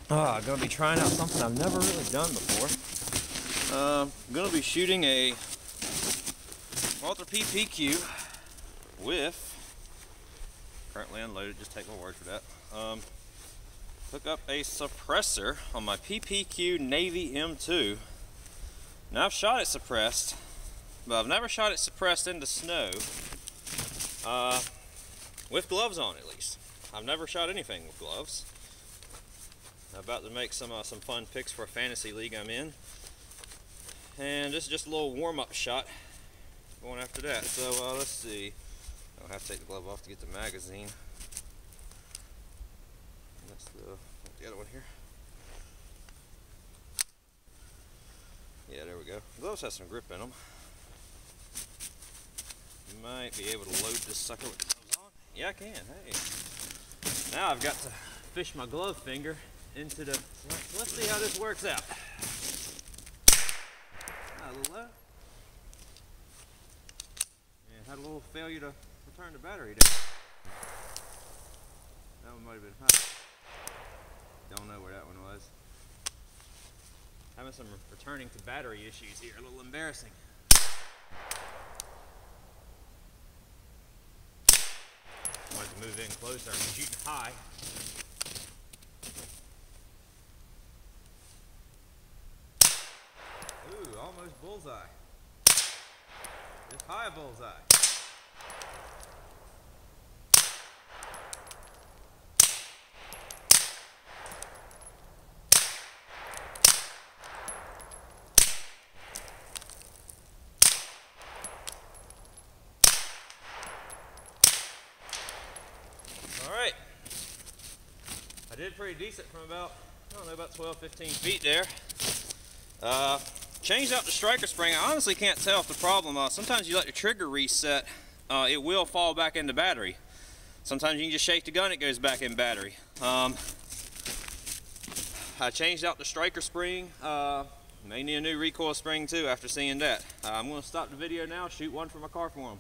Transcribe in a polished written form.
I'm going to be trying out something I've never really done before. I'm going to be shooting a Walther PPQ with, currently unloaded, just take my word for that, hook up a suppressor on my PPQ Navy M2. Now I've shot it suppressed, but I've never shot it suppressed into snow, with gloves on at least. I've never shot anything with gloves. I'm about to make some fun picks for a fantasy league I'm in. And this is just a little warm-up shot going after that. So let's see. I'll have to take the glove off to get the magazine. That's the other one here. Yeah, there we go. The gloves have some grip in them. You might be able to load this sucker with the gloves on. Yeah, I can. Hey. Now I've got to fish my glove finger into the, let's see how this works out. A little low. And had a little failure to return the battery down. That one might have been hot. Don't know where that one was. Having some returning to battery issues here, a little embarrassing. Wanted to move in closer, I'm shooting high. Ooh, almost bullseye. Just high bullseye. Alright. I did pretty decent from about, I don't know, about 12, 15 feet there. Changed out the striker spring. I honestly can't tell if the problem, sometimes you let the trigger reset, it will fall back into battery. Sometimes you can just shake the gun, it goes back in battery. I changed out the striker spring, may need a new recoil spring too after seeing that. I'm going to stop the video now, shoot one for my car for him.